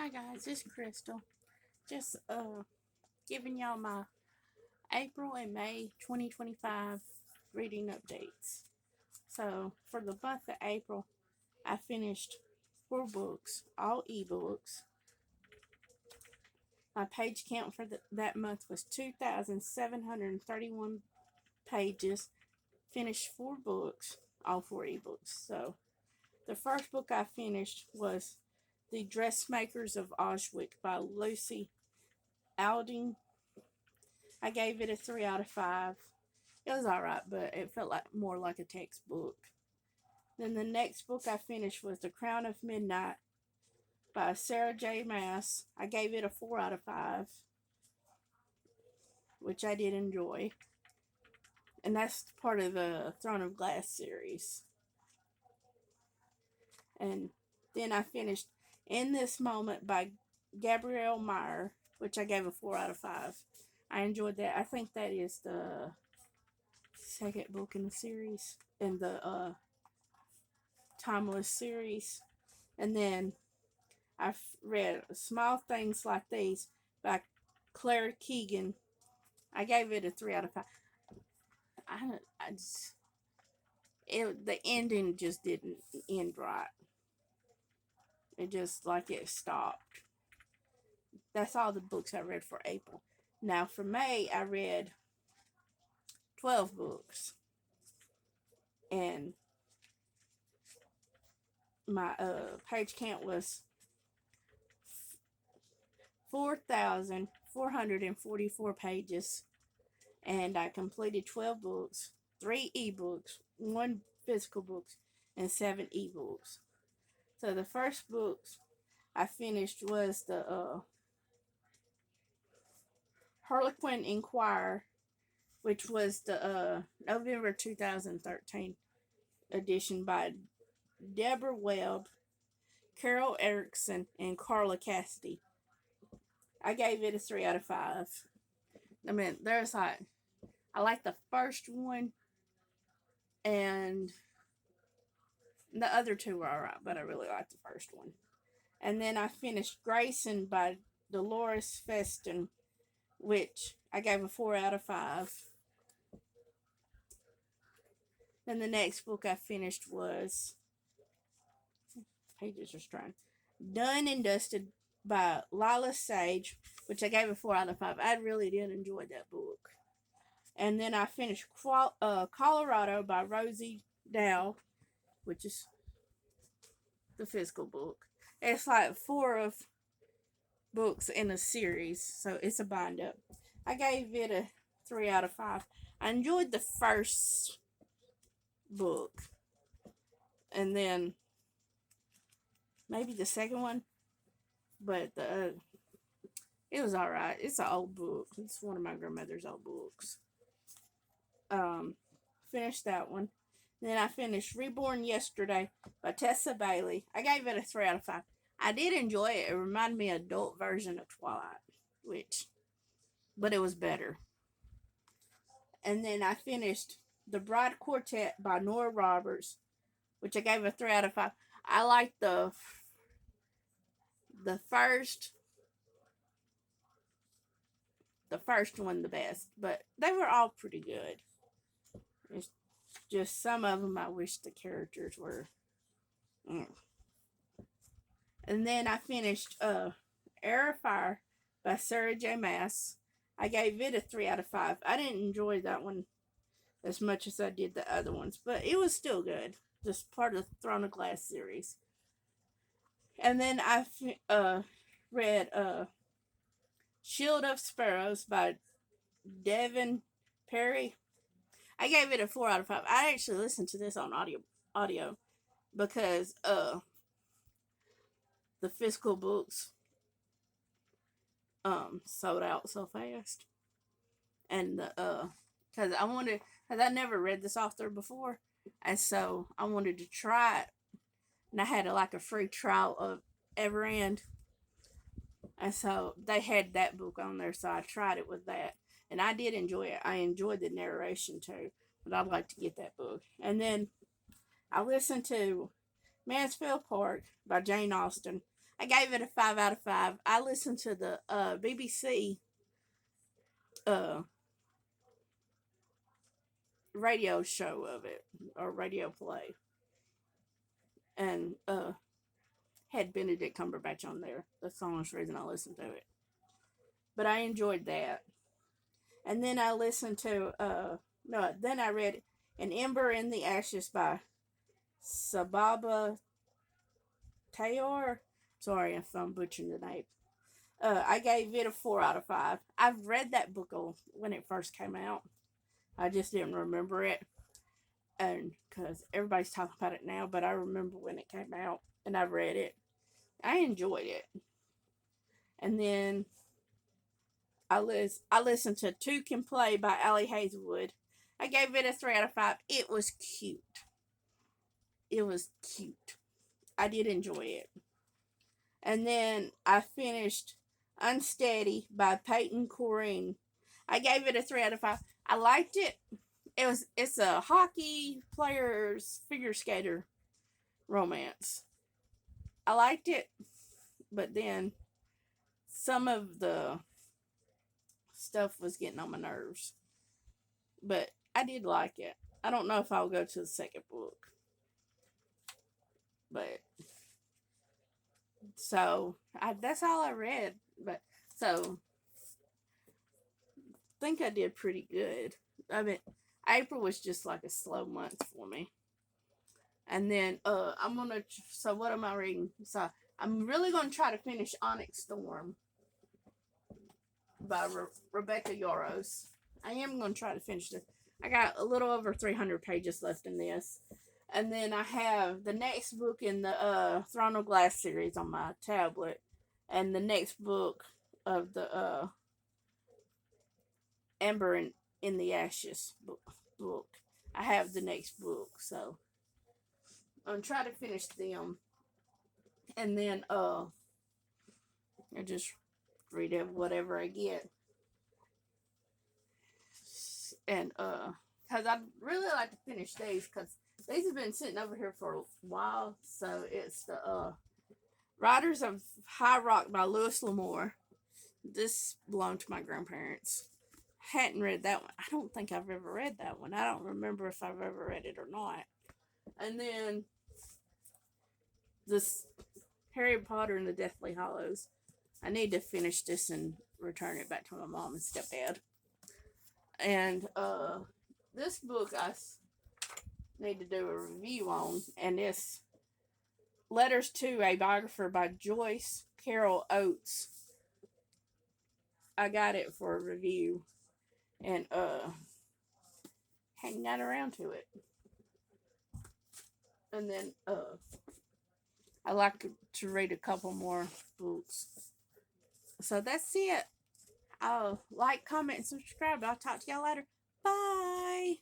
Hi guys, it's Crystal. Just giving y'all my April and May 2025 reading updates. So for the month of April, I finished 4 books, all ebooks. My page count for that month was 2,731 pages. Finished 4 books, all 4 ebooks. So the first book I finished was The Dressmakers of Auschwitz by Lucy Alding. I gave it a 3 out of 5. It was alright, but it felt like more like a textbook. Then the next book I finished was The Crown of Midnight by Sarah J. Maas. I gave it a 4 out of 5, which I did enjoy. And that's part of the Throne of Glass series. And then I finished In This Moment by Gabrielle Meyer, which I gave a 4 out of 5. I enjoyed that. I think that is the second book in the series, in the Timeless series. And then I've read Small Things Like These by Claire Keegan. I gave it a 3 out of 5. I just, the ending just didn't end right. It just like it stopped. That's all the books I read for April. Now for May, I read 12 books. And my page count was 4,444 pages, and I completed 12 books, 3 ebooks, 1 physical book, and 7 ebooks. So the first books I finished was the Harlequin Inquirer, which was the November 2013 edition by Deborah Webb, Carol Erickson, and Carla Cassidy. I gave it a 3 out of 5. I mean, I like the first one, and the other 2 were alright, but I really liked the first one. And then I finished Grayson by Dolores Feston, which I gave a 4 out of 5. Then the next book I finished was, pages are strange, Done and Dusted by Lila Sage, which I gave a 4 out of 5. I really did enjoy that book. And then I finished Colorado by Rosie Dow, which is the physical book. It's like 4 of books in a series, so it's a bind up. I gave it a 3 out of 5. I enjoyed the first book, and then maybe the second one, but it was alright. It's an old book. It's one of my grandmother's old books. Finished that one. Then I finished Reborn Yesterday by Tessa Bailey. I gave it a 3 out of 5. I did enjoy it. It reminded me of an adult version of Twilight, but it was better. And then I finished The Bride Quartet by Nora Roberts, which I gave a 3 out of 5. I liked the first one the best, but they were all pretty good. It's just some of them I wish the characters were. And then I finished Air of Fire by Sarah J. Maas. I gave it a 3 out of 5. I didn't enjoy that one as much as I did the other ones, but it was still good. Just part of the Throne of Glass series. And then I read Shield of Sparrows by Devin Perry. I gave it a 4 out of 5. I actually listened to this on audio because the physical books sold out so fast. And because I never read this author before, and so I wanted to try it, and I had a free trial of Everend, and so they had that book on there, so I tried it with that, and I did enjoy it. I enjoyed the narration too, but I'd like to get that book. And then I listened to Mansfield Park by Jane Austen. I gave it a 5 out of 5. I listened to the BBC uh, radio show of it, or radio play, and had Benedict Cumberbatch on there. That's the only reason I listened to it. But I enjoyed that. And then I listened to no, then I read An Ember in the Ashes by Sababa Tayor. Sorry if I'm butchering the name. I gave it a 4 out of 5. I've read that book when it first came out. I just didn't remember it, and because everybody's talking about it now, but I remember when it came out, and I read it. I enjoyed it. And then I listened to Two Can Play by Ali Hazelwood. I gave it a 3 out of 5. It was cute. It was cute. I did enjoy it. And then I finished Unsteady by Peyton Corrine. I gave it a 3 out of 5. I liked it. It's a hockey player's figure skater romance. I liked it, but then some of the stuff was getting on my nerves. But I did like it. I don't know if I'll go to the second book. But so that's all I read. But so I think I did pretty good. I mean, April was just like a slow month for me. And then so what am I reading? So I'm really gonna try to finish Onyx Storm by Rebecca Yarros. I am gonna try to finish this. I got a little over 300 pages left in this. And then I have the next book in the Throne of Glass series on my tablet. And the next book of the Ember in the Ashes book. I have the next book, so I'm trying to finish them. And then I just read whatever I get. And because I'd really like to finish these, because these have been sitting over here for a while. So it's the Riders of High Rock by Louis L'Amour. This belonged to my grandparents. Hadn't read that one. I don't think I've ever read that one. I don't remember if I've ever read it or not. And then this Harry Potter and the Deathly Hallows. I need to finish this and return it back to my mom and stepdad. And this book I need to do a review on, and it's Letters to a Biographer by Joyce Carol Oates. I got it for a review, and hadn't got around to it. And then I like to read a couple more books. So that's it. Like, comment, and subscribe. I'll talk to y'all later. Bye.